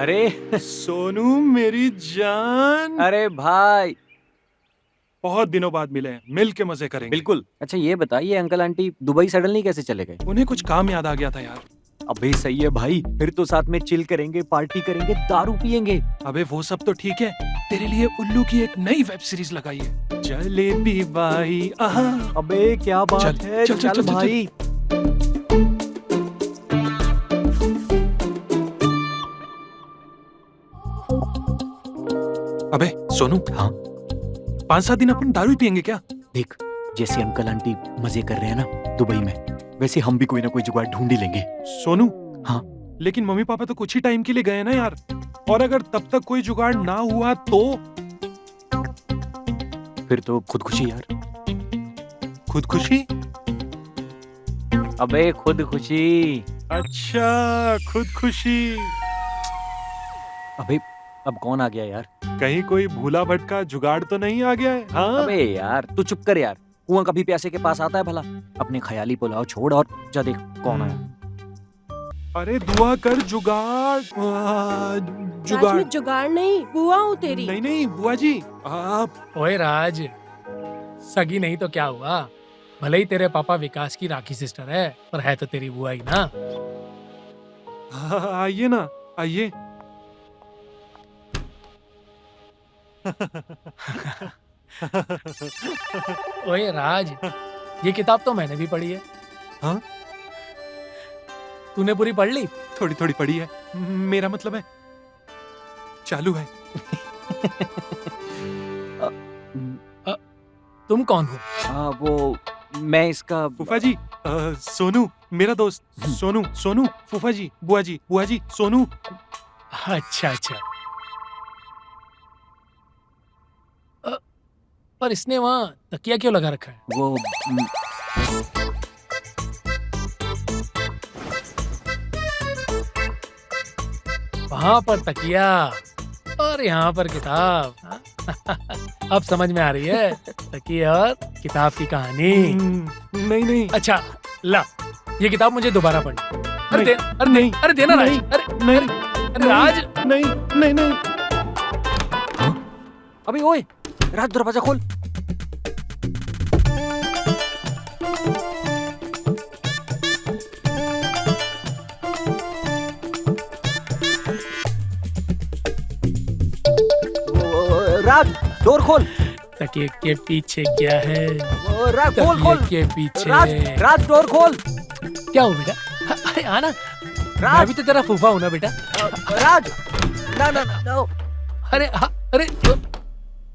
अरे सोनू मेरी जान, अरे भाई, बहुत दिनों बाद मिले हैं, मिल के मजे करेंगे। बिल्कुल। अच्छा ये बताइए अंकल आंटी दुबई सडनली कैसे चले गए? उन्हें कुछ काम याद आ गया था यार। अबे सही है भाई, फिर तो साथ में चिल करेंगे, पार्टी करेंगे, दारू पियेंगे। अबे वो सब तो ठीक है, तेरे लिए उल्लू की एक नई वेब सीरीज लगाई है, जलेबी बाई। आहा। अबे क्या बात चल, है, चल, चल, चल, चल, भाई। अबे सोनू, हाँ 5-7 दिन अपन दारू ही पियेंगे क्या? देख, जैसे अंकल आंटी मजे कर रहे हैं ना दुबई में, वैसे हम भी कोई ना कोई जुगाड़ ढूंढ ही लेंगे। सोनू। हाँ लेकिन मम्मी पापा तो कुछ ही टाइम के लिए गए ना यार, और अगर तब तक कोई जुगाड़ ना हुआ तो? फिर तो खुदकुशी यार। खुदकुशी? अबे खुदकुशी। अच्छा, खुदकुशी। अबे अब कौन आ गया यार? कहीं कोई भूला भटका जुगाड़ तो नहीं आ गया है? हाँ? अबे यार तू चुप कर यार, कुआं कभी प्यासे के पास आता है भला? अपने ख्याली पुलाव छोड़ और जा देख कौन आया। अरे दुआ कर, जुगाड़। जुगाड़? मैं जुगाड़ नहीं, बुआ हूँ तेरी। नहीं नहीं बुआ जी, आप। ओए राज, सगी नहीं तो क्या हुआ? भले ही तेरे पापा विकास की राखी सिस्टर है, पर है तो तेरी बुआ ही ना। आइए ना, आइए। ओए राज, ये किताब तो मैंने भी पढ़ी है। हाँ? तूने पूरी पढ़ ली? थोड़ी थोड़ी पड़ी है, मेरा मतलब है चालू है। तुम कौन हो? वो मैं इसका फूफा जी, सोनू मेरा दोस्त। सोनू, सोनू, फूफा जी, बुआ जी, सोनू। अच्छा अच्छा। पर इसने वहाँ तकिया क्यों लगा रखा है? वो वहाँ पर तकिया और यहाँ पर किताब। अब समझ में आ रही है तकिया और किताब की कहानी। नहीं नहीं। अच्छा ला, ये किताब मुझे दोबारा पढ़नी। अरे नहीं, अरे नहीं, अरे देना राज। अरे नहीं, अरे राज। नहीं नहीं नहीं। अबे ओए राज, दरवाजा खोल। राज डोर खोल। तकिए के पीछे क्या है? राज खोल खोल। तकिए के पीछे राज डोर खोल। क्या हो बेटा? अरे आना, मैं भी तो तेरा फूफा हूँ ना बेटा। राज ना ना ना। अरे अरे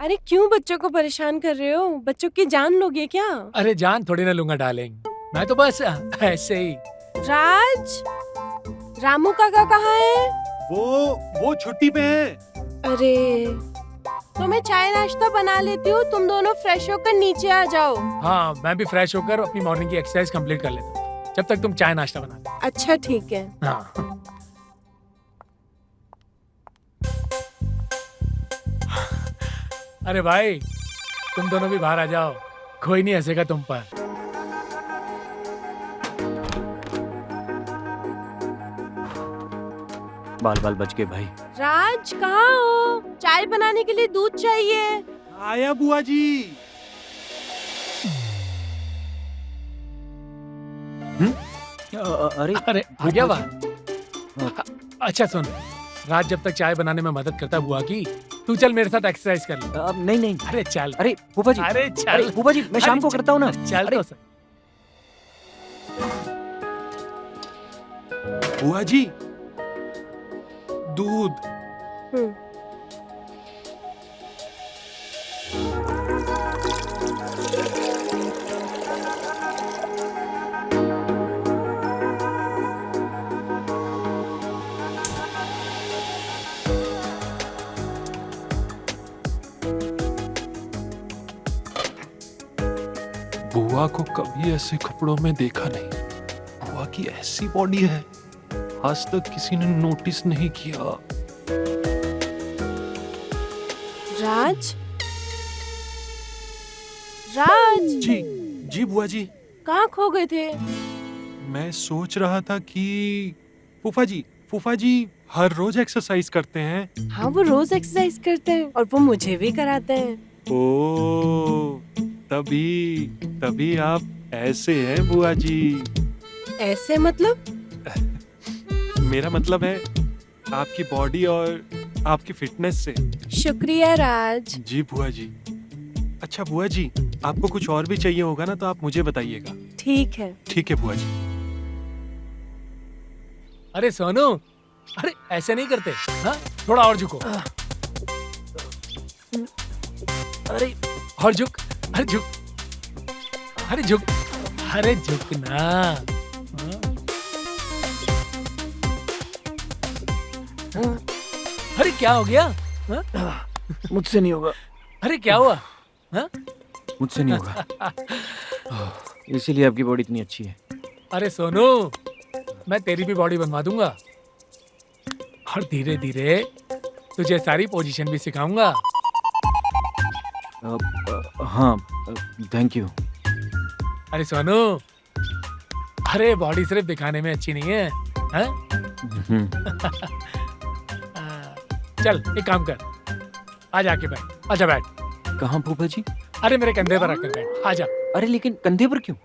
अरे क्यों बच्चों को परेशान कर रहे हो? बच्चों की जान लोगे क्या? अरे जान थोड़ी ना लूंगा डालेंगे, मैं तो बस ऐसे ही। राज, रामू काका कहाँ है? वो छुट्टी पे है। अरे तो मैं चाय नाश्ता बना लेती हूँ, तुम दोनों फ्रेश होकर नीचे आ जाओ। हाँ मैं भी फ्रेश होकर अपनी मॉर्निंग की एक्सरसाइज कंप्लीट कर लेता हूँ, जब तक तुम चाय नाश्ता बना लो। अच्छा ठीक है। हाँ। अरे भाई तुम दोनों भी बाहर आ जाओ, कोई नहीं हंसेगा तुम पर। बाल बाल बच गए भाई। राज कहाँ हो? चाय बनाने के लिए दूध चाहिए। आया बुआ जी। अरे अरे आ गया बाहर। अच्छा सुन, राज जब तक चाय बनाने में मदद करता बुआ की, तू चल मेरे साथ एक्सरसाइज कर ले। नहीं नहीं। अरे चल। अरे फूफा जी, अरे चल। अरे फूफा जी मैं शाम को करता हूँ ना। चल तो सर। बुआ जी, दूध। बुआ को कभी ऐसे कपड़ों में देखा नहीं। बुआ की ऐसी बॉडी है, आज तक किसी ने नोटिस नहीं किया। राज, राज जी बुआ जी। कहाँ खो गए थे? मैं सोच रहा था कि फूफा जी हर रोज एक्सरसाइज करते हैं? हाँ, वो रोज एक्सरसाइज करते हैं और वो मुझे भी कराते हैं। ओ, तभी तभी आप ऐसे हैं बुआ जी। ऐसे मतलब? मेरा मतलब है आपकी बॉडी और आपकी फिटनेस से। शुक्रिया राज। जी बुआ जी। अच्छा बुआ जी, आपको कुछ और भी चाहिए होगा ना तो आप मुझे बताइएगा। ठीक है। ठीक है बुआ जी। अरे सोनू, अरे ऐसे नहीं करते। हाँ, थोड़ा और झुको। अरे और झुक, अरे झुक, अरे झुक, अरे झुक ना। हाँ? अरे क्या हो गया? हाँ? मुझसे नहीं होगा, अरे क्या हुआ? हाँ? मुझसे नहीं होगा। इसीलिए आपकी बॉडी इतनी अच्छी है। अरे सोनू, मैं तेरी भी बॉडी बनवा दूंगा और धीरे धीरे तुझे सारी पोजीशन भी सिखाऊंगा। हाँ, थैंक यू। अरे सोनू, अरे बॉडी सिर्फ दिखाने में अच्छी नहीं है। हाँ? चल एक काम कर, आ जाके बैठ, आजा बैठ। कहाँ फूफा जी? अरे मेरे कंधे पर रखकर बैठ, आजा। अरे लेकिन कंधे पर क्यों?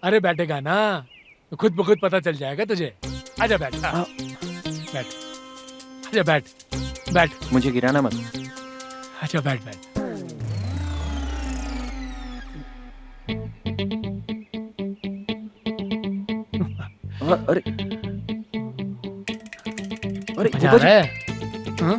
अरे बैठेगा ना तो खुद ब खुद पता चल जाएगा तुझे। आजा बैठ। हाँ। बैठ, आजा बैठ, बैठ। मुझे गिराना मत। अच्छा बैठ बैठ। अरे अरे मजा आ फूफा जी, रहा है? हाँ?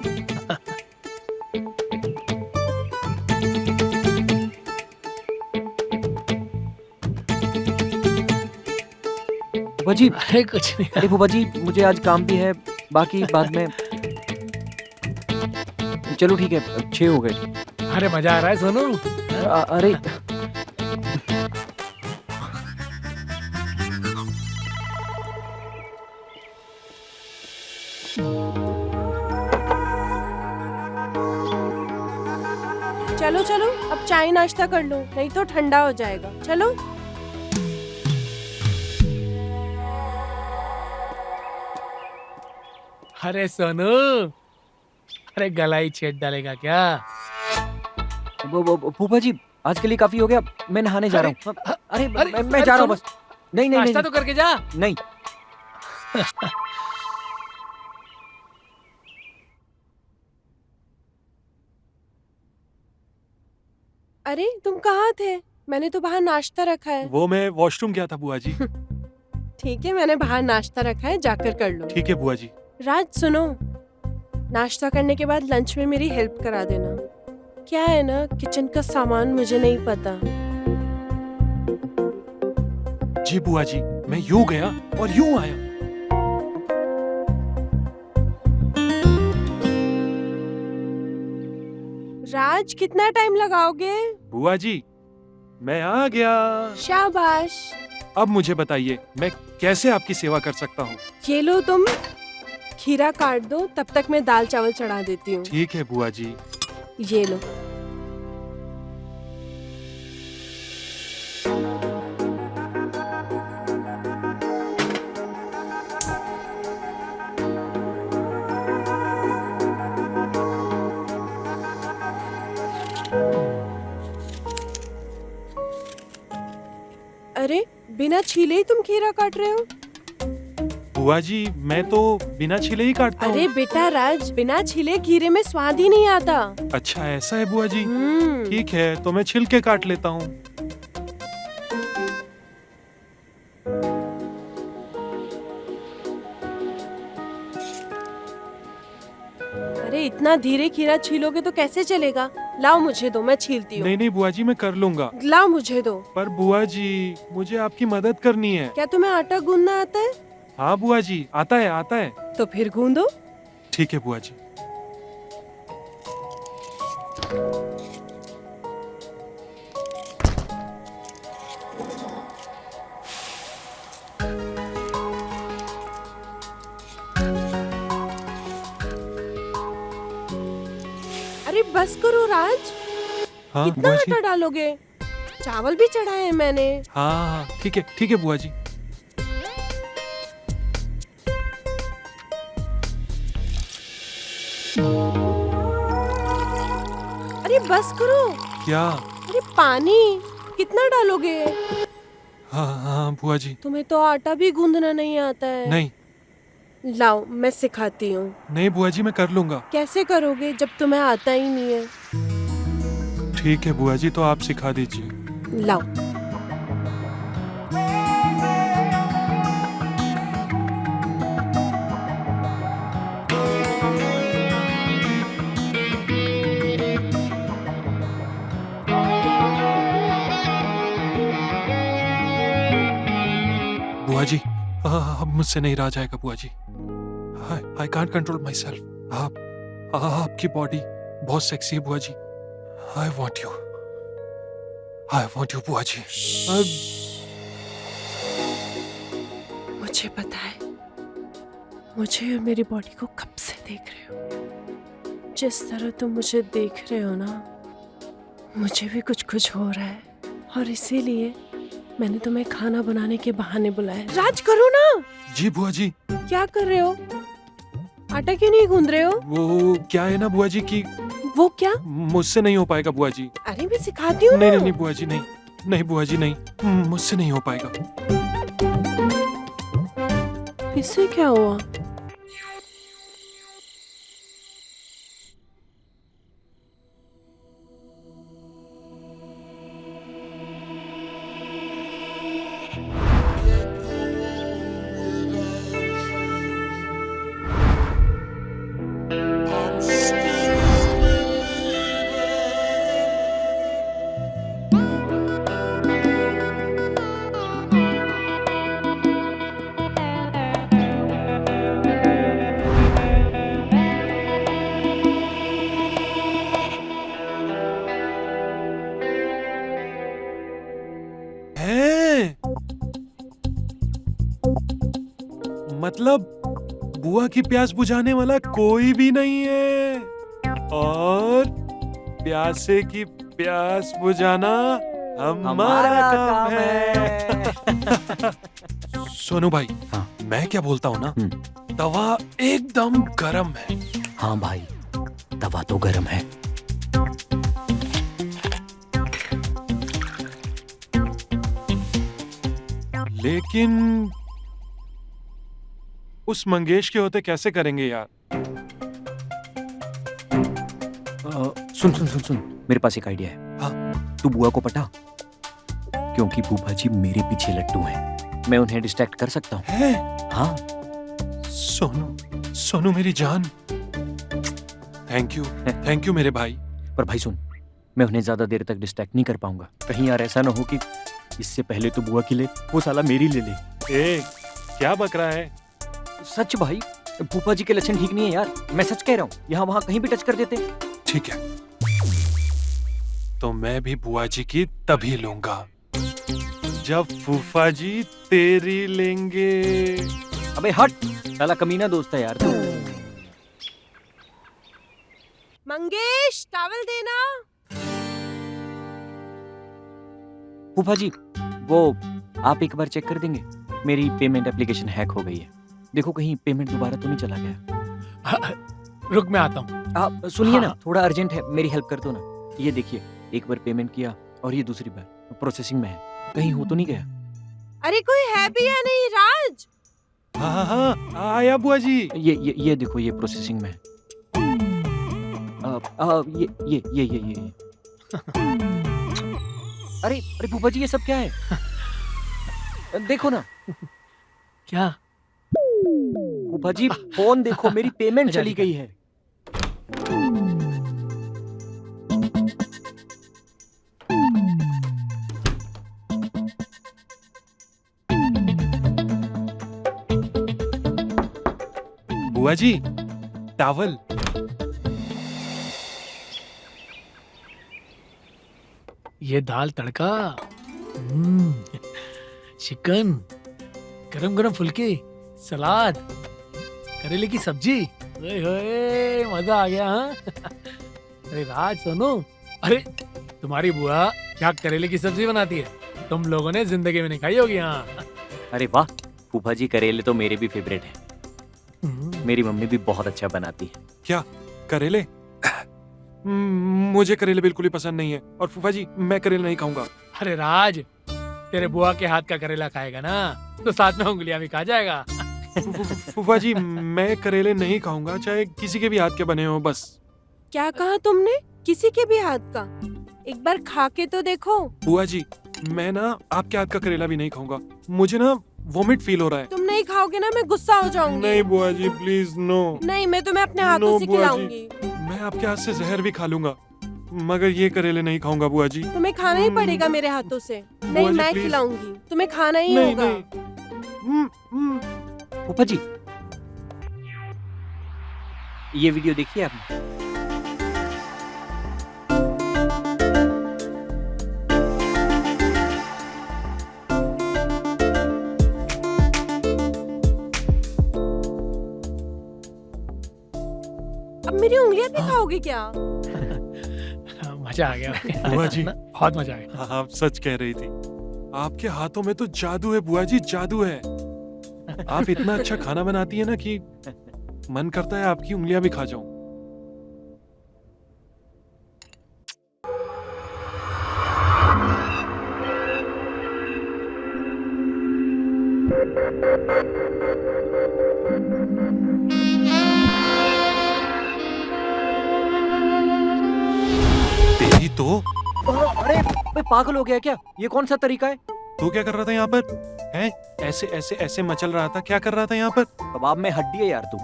फूफा जी, अरे कुछ नहीं। अरे फूफा जी, मुझे आज काम भी है, बाकी बाद में। चलो ठीक है, 6 हो गए। अरे मजा आ रहा है सोनू? अरे चलो चलो, अब चाय नाश्ता कर लो, नहीं तो ठंडा हो जाएगा। चलो। अरे सोनू, अरे गला ही छेद डालेगा क्या? फूफा जी, आज के लिए काफी हो गया, मैं नहाने जा रहा हूँ। अरे मैं जा रहा हूँ बस। नहीं नहीं नाश्ता नहीं तो करके जा। नहीं। अरे तुम कहाँ थे? मैंने तो बाहर नाश्ता रखा है। वो मैं वॉशरूम गया था बुआ जी। ठीक है, मैंने बाहर नाश्ता रखा है, जाकर कर लो। ठीक है बुआ जी। राज सुनो, नाश्ता करने के बाद लंच में मेरी हेल्प करा देना। क्या है ना, किचन का सामान मुझे नहीं पता। जी बुआ जी, मैं यूं गया और यूं आया। राज, कितना टाइम लगाओगे? बुआ जी, मैं आ गया। शाबाश। अब मुझे बताइए, मैं कैसे आपकी सेवा कर सकता हूँ? ये लो, तुम खीरा काट दो, तब तक मैं दाल चावल चढ़ा देती हूँ। ठीक है बुआ जी। ये लो। अरे बिना छीले ही तुम खीरा काट रहे हो? बुआ जी, मैं तो बिना छिले ही काटता अरे हूँ। बेटा राज, बिना छीले खीरे में स्वाद ही नहीं आता। अच्छा ऐसा है बुआ जी। हम्म। ठीक है, तो मैं छिल के काट लेता हूँ। अरे इतना धीरे खीरा छीलोगे तो कैसे चलेगा? लाओ मुझे दो, मैं छीलती हूँ। नहीं नहीं बुआ जी, मैं कर लूंगा। लाओ मुझे दो। पर बुआ जी, मुझे आपकी मदद करनी है। क्या तुम्हें आटा गूंदना आता है? हाँ बुआ जी, आता है आता है। तो फिर गूंदो। ठीक है बुआ जी। अरे बस करो राज, हाँ कितना बुआ जी। आटा डालोगे? चावल भी चढ़ाए हैं मैंने। हाँ हाँ, ठीक है बुआ जी। अरे बस करो। क्या? अरे पानी कितना डालोगे? हाँ हाँ बुआ जी। तुम्हें तो आटा भी गूंदना नहीं आता है। नहीं लाओ मैं सिखाती हूँ। नहीं बुआ जी, मैं कर लूंगा। कैसे करोगे जब तुम्हें आता ही नहीं है? ठीक है बुआ जी, तो आप सिखा दीजिए। लाओ। बुआ जी अब मुझसे नहीं रहा जाएगा बुआ जी। I can't control myself. आपकी बॉडी बहुत सेक्सी है बुआ जी। आई वॉन्ट यू बुआ जी। मुझे पता है, मुझे और मेरी बॉडी को कब से देख रहे हो। जिस तरह तुम मुझे देख रहे हो ना, मुझे भी कुछ कुछ हो रहा है, और इसीलिए मैंने तुम्हें खाना बनाने के बहाने बुलाया। राज करो ना। जी बुआ जी। क्या कर रहे हो? आटा क्यों नहीं गूंद रहे हो? वो क्या है ना बुआ जी कि वो क्या? मुझसे नहीं हो पाएगा बुआ जी। अरे मैं सिखाती हूँ नहीं ना। नहीं नहीं बुआ जी, नहीं नहीं बुआ जी, नहीं, मुझसे नहीं हो पाएगा। इससे क्या हुआ? मतलब बुआ की प्यास बुझाने वाला कोई भी नहीं है, और प्यासे की प्यास बुझाना हमारा काम है। सोनू भाई, हाँ। मैं क्या बोलता हूँ ना, तवा एकदम गरम है। हाँ भाई, तवा तो गरम है। लेकिन उस मंगेश के होते कैसे करेंगे यार? सुन सुन सुन सुन, मेरे पास एक आइडिया है। हाँ। तू बुआ को पटा, क्योंकि बुआ जी मेरे पीछे लट्टू हैं। मैं उन्हें डिस्ट्रैक्ट कर सकता हूँ। है? हाँ। सोनू मेरी जान, थैंक यू मेरे भाई। पर भाई सुन, मैं उन्हें ज्यादा देर तक डिस्ट्रैक्ट नहीं कर पाऊंगा। कहीं यार ऐसा ना हो कि इससे पहले तो बुआ की ले, वो साला मेरी ले ले। ए, क्या बक रहा है? सच भाई, फूफा जी के लक्षण ठीक नहीं है यार। मैं सच कह रहा हूँ, यहाँ वहाँ कहीं भी टच कर देते। ठीक है, तो मैं भी बुआ जी की तभी लूंगा जब फूफा जी तेरी लेंगे। अबे हट, साला कमीना दोस्त है यार तू। मंगेश, टॉवल देना। फूफा जी, वो आप एक बार चेक कर देंगे? मेरी पेमेंट एप्लीकेशन हैक हो गई है। देखो कहीं पेमेंट दोबारा तो नहीं चला गया। रुक मैं आता हूँ। आप सुनिए ना, हाँ। थोड़ा अर्जेंट है, मेरी हेल्प कर दो ना। ये देखिए, एक बार पेमेंट किया और ये दूसरी बार प्रोसेसिंग में है। कहीं हो तो नहीं गया? अरे कोई है भी या नहीं राज? हाँ, आया बुआ जी। ये देखो, ये प्रोसेसिंग में है। ये अरे फूफा जी, ये सब क्या है? देखो ना। क्या? फूफा जी फोन देखो, मेरी पेमेंट चली गई है। बुआ जी, टावल। ये दाल तड़का, चिकन, गरम गरम फुल्के, सलाद, करेले की सब्जी। ओए होए, मजा आ गया। हाँ? अरे राज, सोनू, अरे तुम्हारी बुआ क्या करेले की सब्जी बनाती है, तुम लोगों ने जिंदगी में नहीं खाई होगी। हाँ। अरे वाह, फूफा जी करेले तो मेरे भी फेवरेट है। मेरी मम्मी भी बहुत अच्छा बनाती है। क्या करेले? मुझे करेले बिल्कुल ही पसंद नहीं है। और फूफा जी मैं करेला नहीं खाऊंगा। अरे राज, तेरे बुआ के हाथ का करेला खाएगा ना तो साथ में उंगलियां भी खा जाएगा। फूफा जी मैं करेले नहीं खाऊंगा, चाहे किसी के भी हाथ के बने हो बस। क्या कहा तुमने? किसी के भी हाथ का? एक बार खा के तो देखो। बुआ जी मैं ना आपके हाथ का करेला भी नहीं खाऊंगा, मुझे ना वोमिट फील हो रहा है। तुम नहीं खाओगे ना मैं गुस्सा हो जाऊंगी। नहीं बुआ जी प्लीज नो। नहीं, मैं तुम्हें अपने हाथों नो से बुआ खिलाऊंगी। मैं आपके हाथ से जहर भी खा लूंगा, मगर ये करेले नहीं खाऊंगा बुआ जी। तुम्हें खाना ही पड़ेगा मेरे हाथों से। नहीं, जी, मैं please। खिलाऊंगी, तुम्हें खाना ही नहीं होगा। नहीं। फूफा जी ये वीडियो देखी है आपने? अब मेरी उंगलियां भी खाओगे क्या? मजा आ गया बुआ जी बहुत मजा आ गया। आप सच कह रही थी, आपके हाथों में तो जादू है बुआ जी, जादू है। आप इतना अच्छा खाना बनाती है ना कि मन करता है आपकी उंगलियां भी खा जाऊं। तेरी तो अरे भाई पागल हो गया क्या? ये कौन सा तरीका है? तू क्या कर रहा था यहाँ पर? हैं? ऐसे ऐसे ऐसे मचल रहा था, क्या कर रहा था यहाँ पर? कबाब में हड्डी है यार तू।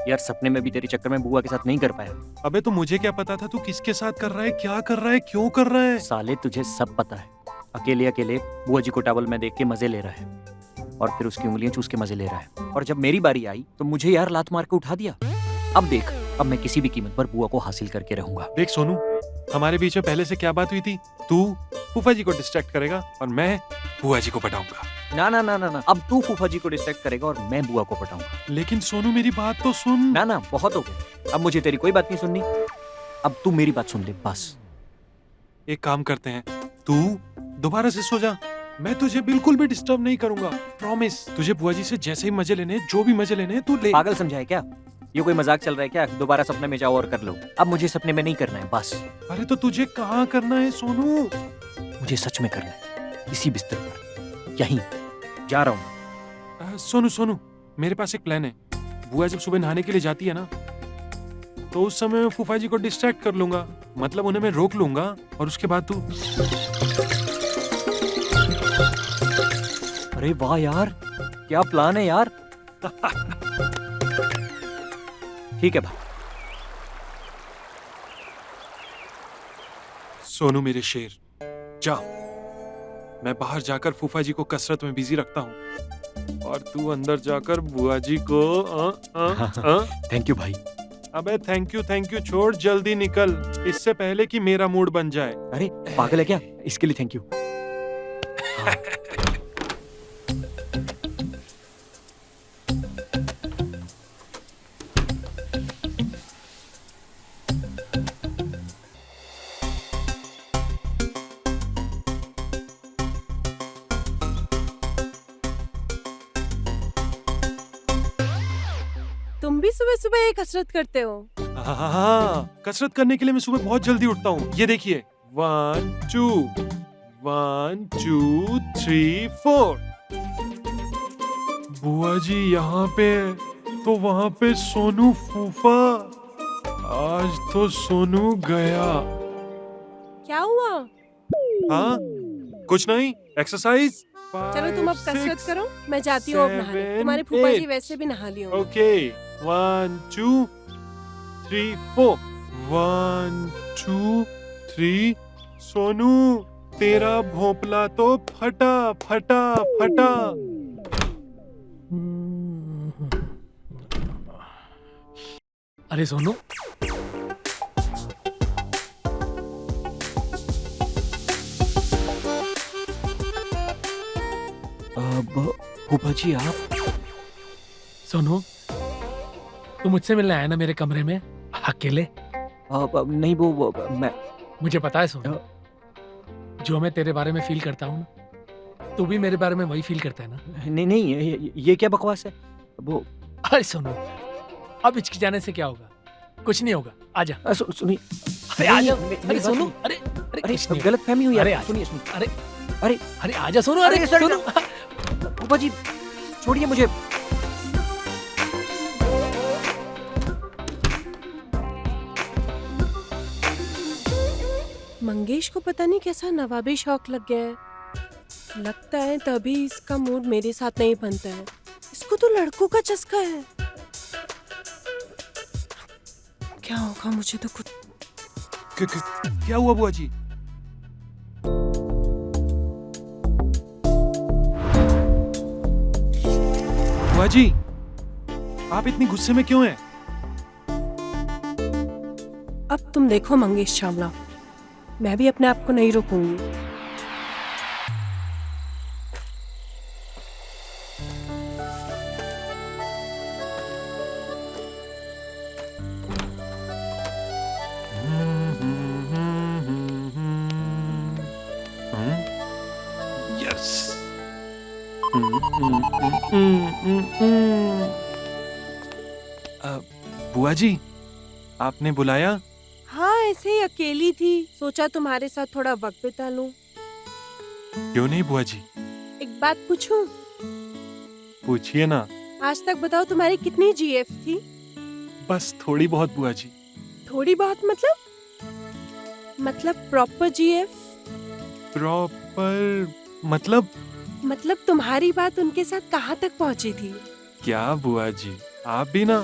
यार सपने में भी तेरे चक्कर में बुआ के साथ नहीं कर पाया। अबे तो मुझे क्या पता था तू किसके साथ कर रहा है, क्या कर रहा है, क्यों कर रहा है? साले तुझे सब पता है। अकेले अकेले बुआ जी को टॉवल में देख के मजे ले रहा है और फिर उसकी उंगलियां चूस के मजे ले रहा है। और जब मेरी बारी आई तो मुझे यार लात मार के उठा दिया। अब देख, अब मैं किसी भी कीमत पर बुआ को हासिल करके रहूंगा। देख सोनू, हमारे बीच में पहले से क्या बात हुई थी? तू फूफा जी को डिस्ट्रैक्ट करेगा और मैं बुआ जी को पटाऊंगा। ना ना ना ना ना, अब तू फूफा जी को डिस्ट्रैक्ट करेगा और मैं बुआ को पटाऊंगा। लेकिन सोनू मेरी बात तो सुन। ना ना, बहुत हो गया। अब मुझे तेरी कोई बात नहीं सुननी। अब तू मेरी बात सुन ले बस। एक काम करते हैं, तू दोबारा से सो जा, मैं तुझे बिल्कुल भी डिस्टर्ब नहीं करूंगा, प्रॉमिस। तुझे बुआ जी से जैसे ही मजे लेने, जो भी मजे लेने तू ले। पागल समझा है क्या? ये कोई मजाक चल रहा है क्या? दोबारा सपने में जाओ और कर लो। अब मुझे सपने में नहीं करना है बस। अरे तो तुझे कहाँ करना है सोनू? मुझे सच में करना है, इसी बिस्तर पर, यहीं जा रहा हूँ। सोनू सोनू, मेरे पास एक प्लान है। बुआ जब सुबह नहाने के लिए जाती है ना, तो उस समय मैं फूफा जी को डिस्ट्रैक्ट कर लूंगा, मतलब उन्हें मैं रोक लूंगा और उसके बाद तू। अरे वाह यार, क्या प्लान है यार। ठीक है भाई। सोनू मेरे शेर, जा। मैं बाहर जाकर फूफा जी को कसरत में बिजी रखता हूँ और तू अंदर जाकर बुआ जी को थैंक यू भाई। अबे थैंक यू छोड़, जल्दी निकल, इससे पहले कि मेरा मूड बन जाए। अरे पागल है क्या? इसके लिए थैंक यू। तुम भी सुबह सुबह ये कसरत करते हो? हाँ, कसरत करने के लिए मैं सुबह बहुत जल्दी उठता हूँ। ये देखिए, 1 2 1 2 3 4। बुआ जी यहाँ पे, तो वहाँ पे सोनू फूफा। आज तो सोनू गया। क्या हुआ? हाँ कुछ नहीं, एक्सरसाइज। चलो तुम अब कसरत करो, मैं जाती हूँ अब नहाने। 7, तुम्हारे फूफा जी 8। वैसे भी नहा लिए होंगे। ओके, 1 2 3 4। 1 2 3। सोनू तेरा भोंपला तो फटा फटा फटा। अरे सोनू, फूफा जी आप? सोनू, तू मुझसे मिलने आया ना मेरे कमरे में अकेले? नहीं वो मैं। मुझे पता है सोनू, जो मैं तेरे बारे में फील करता हूँ ना, तू भी मेरे बारे में वही फील करता है ना? नहीं नहीं, ये क्या बकवास है वो? अरे सोनू, अब हिचकिचाने से क्या होगा? कुछ नहीं होगा, आजा। सुनिए अरे आजा, मेरी अरे बात सोनू, सुनिए। अरे अरे अरे कुछ नहीं। गलत फहमी हुई अरे यार। आजा। सुनिए सुनिए। अरे अरे अरे आजा सोनू, अरे अरे सर, सोनू। फूफा जी छोड़िए मुझे। मंगेश को पता नहीं कैसा नवाबी शौक लग गया है। लगता है तभी इसका मूड मेरे साथ नहीं बनता है। इसको तो लड़कों का चस्का है। क्या होगा मुझे तो कुछ। क्या हुआ बुआ जी? बुआ जी, आप इतनी गुस्से में क्यों हैं? अब तुम देखो मंगेश चावला, मैं भी अपने आप को नहीं रोकूंगी। यस। बुआ जी, आपने बुलाया? हाँ, ऐसे ही अकेली थी, सोचा तुम्हारे साथ थोड़ा वक्त बिता लूं। क्यों नहीं बुआ जी, एक बात पूछूं? पूछिए ना। आज तक बताओ तुम्हारी कितनी जीएफ थी? बस थोड़ी बहुत बुआ जी। थोड़ी बहुत मतलब प्रॉपर जीएफ? प्रॉपर मतलब तुम्हारी बात उनके साथ कहाँ तक पहुँची थी? क्या बुआ जी, आप भी ना।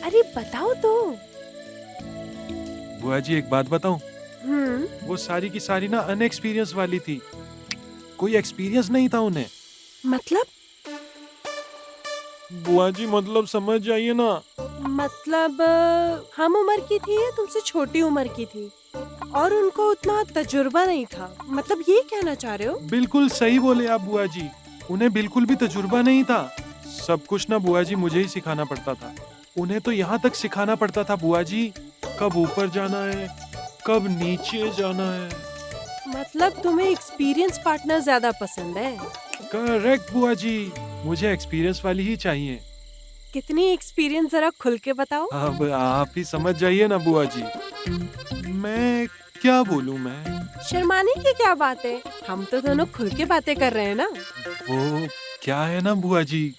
अरे बताओ तो। बुआ जी एक बात बताऊं, हम्म। वो सारी की सारी ना अनएक्सपीरियंस वाली थी, कोई एक्सपीरियंस नहीं था उन्हें। मतलब बुआ जी मतलब समझ जाइए ना। मतलब हम उम्र की थी या तुमसे छोटी उम्र की थी? और उनको उतना तजुर्बा नहीं था, मतलब ये कहना चाह रहे हो? बिल्कुल सही बोले आप बुआ जी, उन्हें बिल्कुल भी तजुर्बा नहीं था। सब कुछ ना बुआ जी मुझे ही सिखाना पड़ता था। उन्हें तो यहाँ तक सिखाना पड़ता था बुआ जी, कब ऊपर जाना है, कब नीचे जाना है। मतलब तुम्हें एक्सपीरियंस पार्टनर ज्यादा पसंद है? करेक्ट बुआ जी, मुझे एक्सपीरियंस वाली ही चाहिए। कितनी एक्सपीरियंस जरा खुल के बताओ। अब आप ही समझ जाइए ना बुआ जी। मैं क्या बोलूं मैं? शर्माने की क्या बात है, हम तो दोनों खुल के बातें कर रहे हैं ना। वो क्या है ना बुआ जी,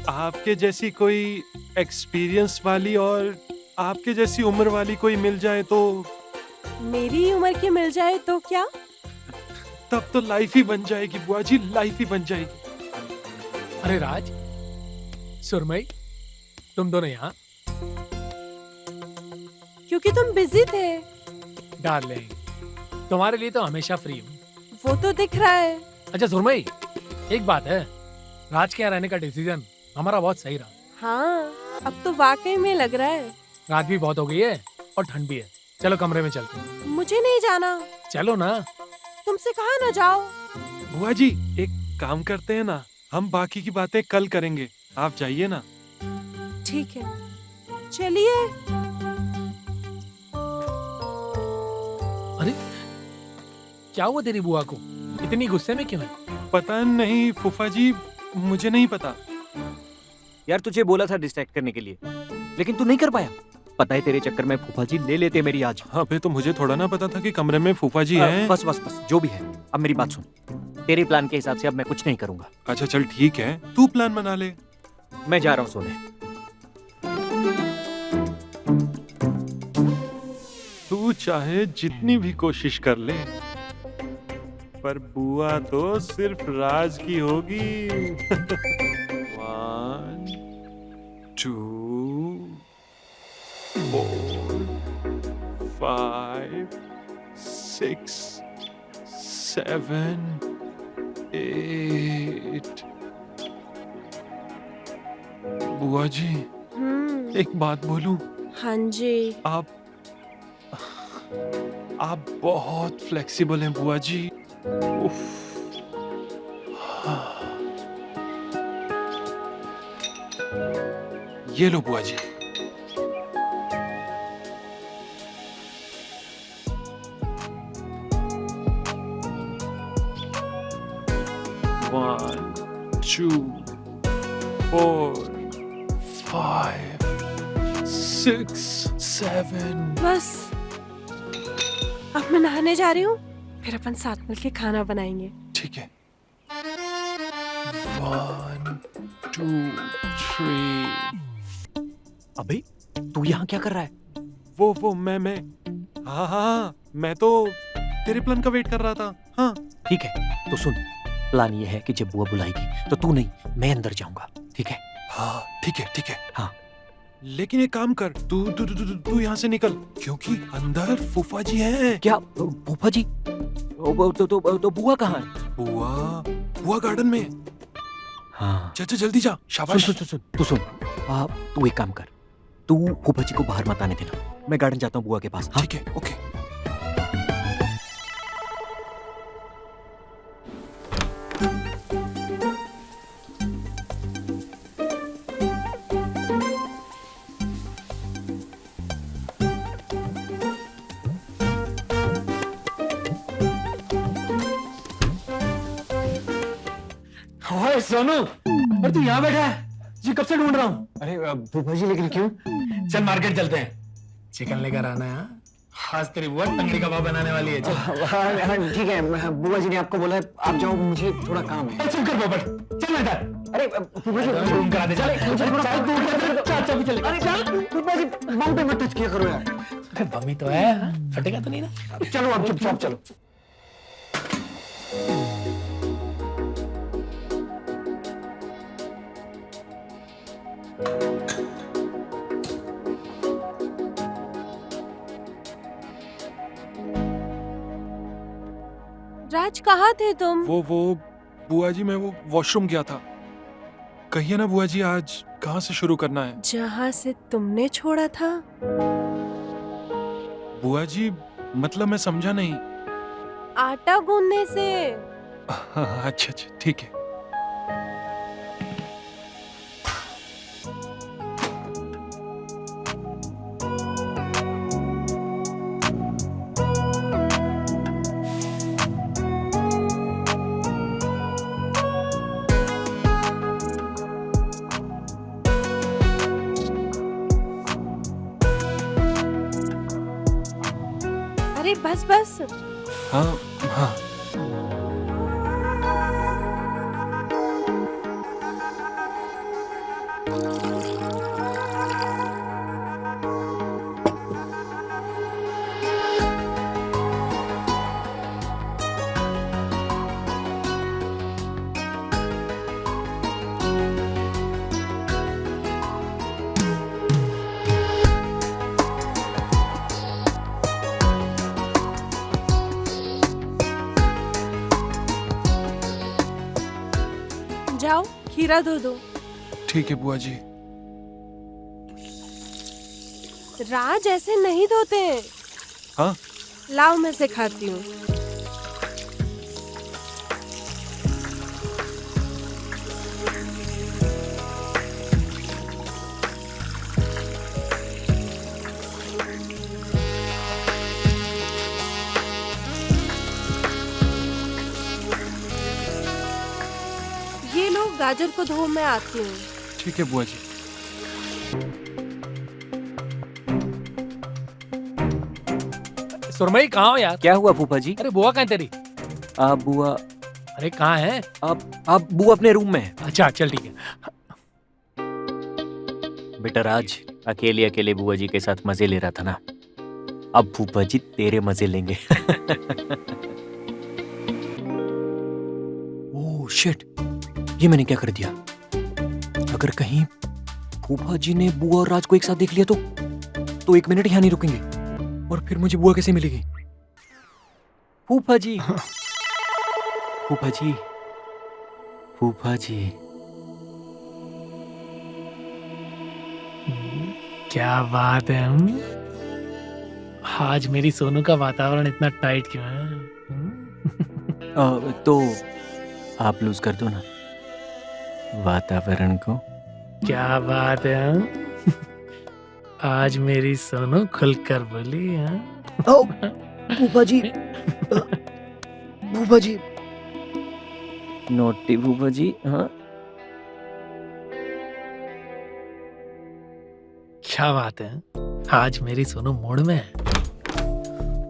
आपके जैसी कोई एक्सपीरियंस वाली और आपके जैसी उम्र वाली कोई मिल जाए तो मेरी उम्र की मिल जाए तो क्या? तब तो लाइफ ही बन जाएगी बुआ जी, लाइफ ही बन जाएगी। अरे राज, सुरमई, तुम दोनों यहाँ? क्योंकि तुम बिजी थे। डार्लिंग, तुम्हारे लिए तो हमेशा फ्री हूँ। वो तो दिख रहा है। अच्छा सुरमई, एक बात है, राज के यहाँ रहने का डिसीजन हमारा बहुत सही रहा। हाँ, अब तो वाकई में लग रहा है। रात भी बहुत हो गई है और ठंड भी है, चलो कमरे में चलते हैं। मुझे नहीं जाना। चलो ना। तुमसे कहा ना जाओ। बुआ जी एक काम करते हैं ना, हम बाकी की बातें कल करेंगे, आप जाइए ना। ठीक है, चलिए। अरे क्या हुआ तेरी बुआ को, इतनी गुस्से में क्यों है? पता नहीं फूफा जी, मुझे नहीं पता। यार तुझे बोला था डिस्ट्रैक्ट करने के लिए, लेकिन तू नहीं कर पाया। पता है तेरे चक्कर में फूफा जी ले लेते मेरी आज। अबे तो मुझे थोड़ा ना पता था कि कमरे में फूफा जी हैं। बस बस बस, जो भी है, अब मेरी बात सुन। तेरे प्लान के हिसाब से अब मैं कुछ नहीं करूंगा। अच्छा चल ठीक है, तू प्लान बना ले। मैं जा रहा हूँ सोने। तू चाहे जितनी भी कोशिश कर ले, पर बुआ तो सिर्फ राज की होगी। 1 2 4 5 6 7 8। बुआ जी एक बात बोलूं? हाँ जी। आप बहुत फ्लेक्सिबल हैं बुआ जी। उफ। ये लो बुआ जी। One, 2, 4, 5, 6, 7, बस अब मैं नहाने जा रही हूँ, फिर अपन साथ मिलके खाना बनाएंगे। ठीक है। 1 2 3। अबे तू यहाँ क्या कर रहा है? वो मैं हाँ, मैं तो तेरे प्लान का वेट कर रहा था। हाँ ठीक है तो सुन, प्लान ये है कि जब बुआ बुलाएगी तो तू नहीं, मैं अंदर जाऊंगा, ठीक है? हाँ ठीक है। हाँ। लेकिन एक काम कर, तू यहाँ से निकल, क्योंकि अंदर फूफा जी हैं। क्या फूफा जी? तो बुआ कहाँ है? बुआ गार्डन में। हाँ जा जल्दी जा। शाबाश। सुन तू सुन, तू एक काम कर, तू फूफा जी को बाहर मत आने देना, मैं गार्डन जाता हूँ बुआ के पास। हाँ? ठीक है, ओके। ओए सोनू, और तू यहाँ बैठा है? जी कब से ढूंढ रहा हूँ। अरे फूफा जी, लेकिन क्यों? चल मार्केट चलते हैं, चिकन लेकर आना है। हाँ? आज तेरी बुआ तंगड़ी कबाब बनाने वाली है। चल। हाँ ठीक है, बुआ जी ने आपको बोला है आप जाओ, मुझे थोड़ा काम है। चल कर पोपट, चल बेटा। अरे फूफा जी, रूम करा दे। चल चल चल। अरे चल फूफा जी, बम पे मत टच किया करो यार। अरे बमी तो है, हाँ? फटेगा तो नहीं ना? चलो आप चुपचाप चलो। राज कहाँ थे तुम? वो बुआ जी, मैं वो वॉशरूम गया था। कहिए ना बुआ जी, आज कहाँ से शुरू करना है? जहाँ से तुमने छोड़ा था। बुआ जी मतलब मैं समझा नहीं। आटा गूंदने से। अच्छा ठीक है। अरे बस। हाँ। जाओ खीरा धो दो। ठीक है बुआ जी। राज ऐसे नहीं धोते हैं। हाँ? लाओ मैं सिखाती हूँ। ये लो, गाजर को धो, मैं आती हूँ। ठीक है बुआ जी। सुरमई कहाँ हो यार? क्या हुआ फूफा जी? अरे बुआ कहाँ है तेरी? बुआ, अरे कहाँ है? अब बुआ अपने रूम में है। अच्छा चल ठीक है। बेटा राज, अकेले बुआ जी के साथ मजे ले रहा था ना, अब फूफा जी तेरे मजे लेंगे। ओह शिट, ये मैंने क्या कर दिया? अगर कहीं फूफा जी ने बुआ और राज को एक साथ देख लिया तो 1 मिनट यहाँ नहीं रुकेंगे, और फिर मुझे बुआ कैसे मिलेगी? फूफा जी, फूफा जी, फूफा जी। क्या बात है। आज मेरी सोनू का वातावरण इतना टाइट क्यों है? तो आप लूज कर दो ना वातावरण को। क्या बात है। आज मेरी सोनू खुलकर बोली। फूफा जी, फूफा जी, नोटी फूफा जी। हाँ क्या बात है, आज मेरी सोनू मूड में है।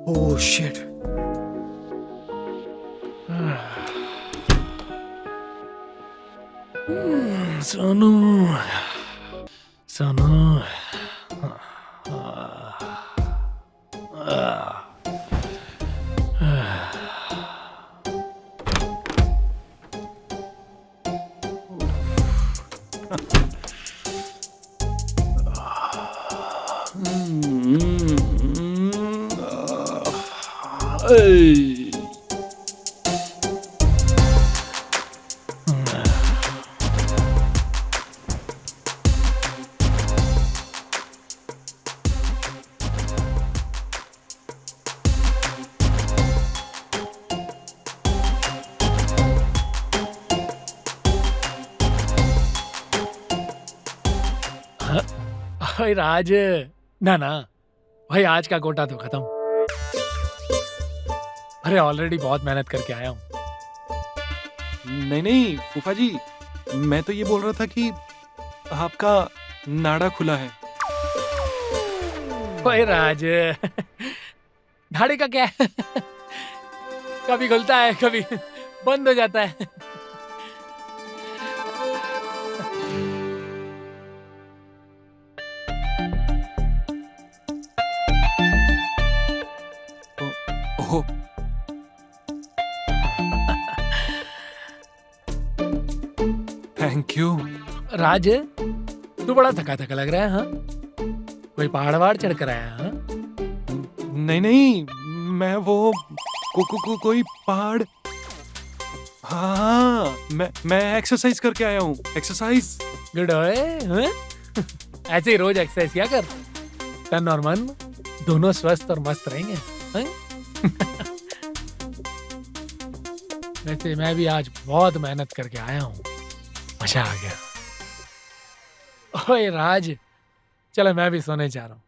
Oh shit. सोनू, सोनू। भाई राज, ना ना भाई, आज का कोटा तो खत्म। अरे ऑलरेडी बहुत मेहनत करके आया हूँ। नहीं नहीं फूफा जी, मैं तो ये बोल रहा था कि आपका नाड़ा खुला है। भाई राज, नाड़ी का क्या है? कभी खुलता है, कभी बंद हो जाता है। ओह, थैंक यू। राज, तू बड़ा थका थका लग रहा है। हाँ, कोई पहाड़ वहाड़ चढ़ कर आया? हाँ, नहीं नहीं, मैं वो कोई पहाड़। हाँ, मैं एक्सरसाइज करके आया हूँ। एक्सरसाइज। गुड ओए। ऐसे ही रोज एक्सरसाइज किया कर, तन और मन दोनों स्वस्थ और मस्त रहेंगे। हाँ? वैसे मैं भी आज बहुत मेहनत करके आया हूँ, मजा आ गया। ओए राज, चलो मैं भी सोने जा रहा हूँ।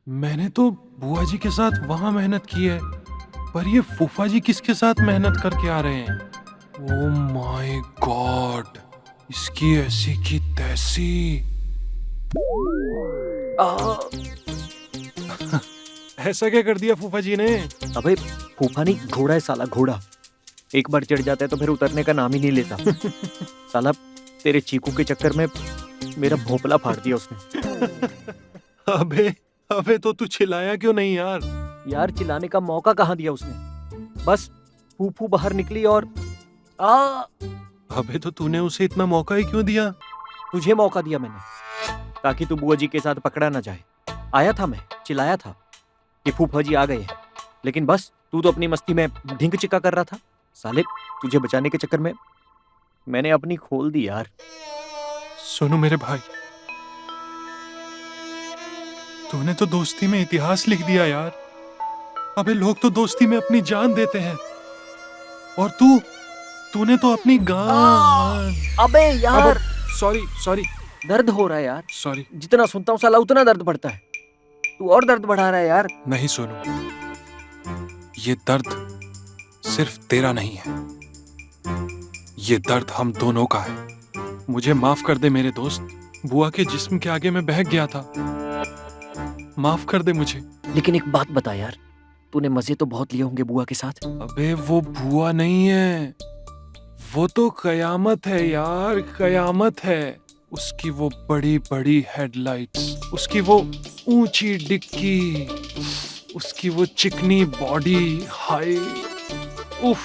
मैंने तो बुआ जी के साथ वहां मेहनत की है, पर ये फूफा जी किसके साथ मेहनत करके आ रहे हैं? ओ माय गॉड, इसकी ऐसी की तैसी। ऐसा क्या कर दिया फूफा जी ने? अबे फूफा नहीं, घोड़ा है साला, घोड़ा। एक बार चढ़ जाता है तो फिर उतरने का नाम ही नहीं लेता। साला तेरे चीकू के चक्कर में मेरा भोपला फाड़ दिया उसने। अबे तो तू चिल्लाया क्यों नहीं यार? यार चिल्लाने का मौका कहाँ दिया उसने? बस फूफू बाहर निकली और अबे तो तूने उसे इतना मौका ही क्यों दिया? तुझे मौका दिया मैंने, ताकि तू बुआ जी के साथ पकड़ा ना जाए। आया था मैं, चिल्लाया था कि फूफा जी आ गए हैं, लेकिन बस तू तो अपनी मस्ती में ढिंक चिक्का कर रहा था। साले, तुझे बचाने के चक्कर में मैंने अपनी खोल दी यार। सुनो मेरे भाई, तूने तो दोस्ती में इतिहास लिख दिया यार। अबे लोग तो दोस्ती में अपनी जान देते हैं, और तूने तो अपनी गान। अबे यार, सॉरी दर्द हो रहा है यार। सॉरी। जितना सुनता हूँ साला उतना दर्द बढ़ता है। तू और दर्द बढ़ा रहा है यार। नहीं सुनो, ये दर्द सिर्फ तेरा नहीं है, ये दर्द हम दोनों का है। मुझे माफ कर दे मेरे दोस्त, बुआ के जिस्म के आगे मैं बहक गया था। माफ कर दे मुझे। लेकिन एक बात बता यार, तूने मजे तो बहुत लिए होंगे बुआ के साथ। अबे वो बुआ नहीं है, वो तो कयामत है यार, कयामत है। उसकी वो बड़ी बड़ी हेडलाइट्स, उसकी वो ऊंची डिक्की, उसकी वो चिकनी बॉडी, हाय उफ,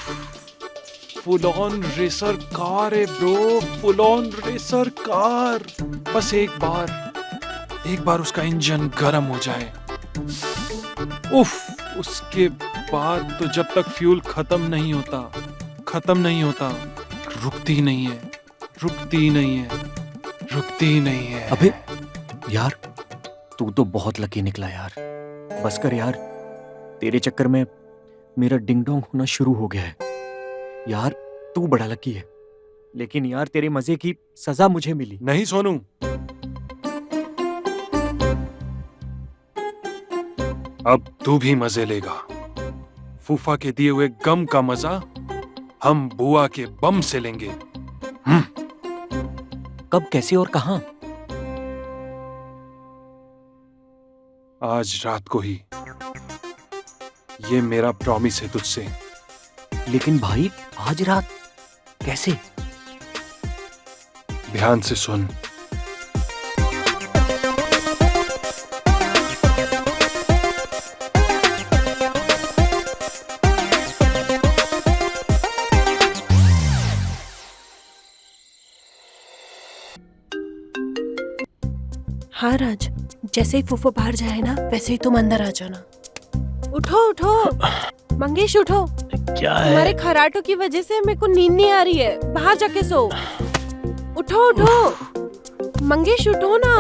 फुल ऑन रेसर कार है bro, full on racer car. बस एक बार उसका इंजन गर्म हो जाए, उफ, उसके बाद तो जब तक फ्यूल खत्म नहीं होता, रुकती नहीं है। अबे यार, तू तो बहुत लकी निकला यार। बस कर यार, तेरे चक्कर में मेरा डिंग डोंग होना शुरू हो गया है। यार तू बड़ा लकी है, लेकिन यार तेरे मजे की सजा मुझे मिली। नहीं सोनू, अब तू भी मजे लेगा। फूफा के दिए हुए गम का मजा हम बुआ के बम से लेंगे। कब, कैसे और कहां? आज रात को ही। ये मेरा प्रॉमिस है तुझसे। लेकिन भाई आज रात कैसे? ध्यान से सुन। हाँ राज, जैसे ही फूफो बाहर जाए ना वैसे ही तुम अंदर आ जाना। उठो उठो मंगेश, उठो। क्या है? तुम्हारे खराटों की वजह से मेरे को नींद नहीं आ रही है, बाहर जाके सो। उठो उठो मंगेश, उठो ना।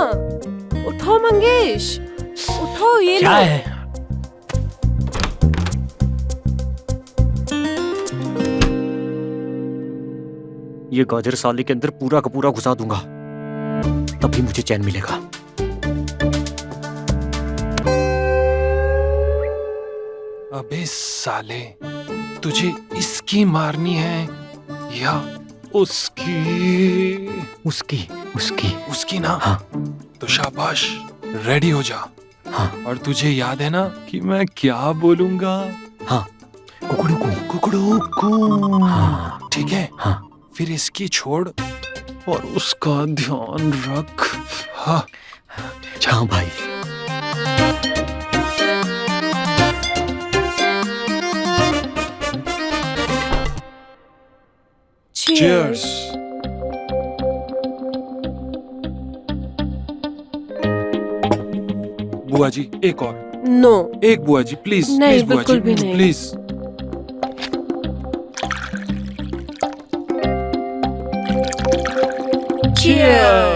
उठो मंगेश, उठो। ये क्या लो। है? ये गाजर साले के अंदर पूरा का पूरा घुसा दूंगा, तभी मुझे चैन मिलेगा। अबे साले, तुझे इसकी मारनी है या उसकी? उसकी उसकी उसकी ना? हाँ। तो शाबाश, रेडी हो जा। हाँ और तुझे याद है ना कि मैं क्या बोलूंगा? हाँ, कुकड़ू को। कुकड़ू को। हाँ ठीक है। हाँ। फिर इसकी छोड़ और उसका ध्यान रख। हाँ हाँ भाई। चीयर्स। बुआ जी एक और। नो, एक बुआ जी प्लीज। नहीं, प्लीज बुआ बिल्कुल जी भी नहीं। प्लीज। Cheers.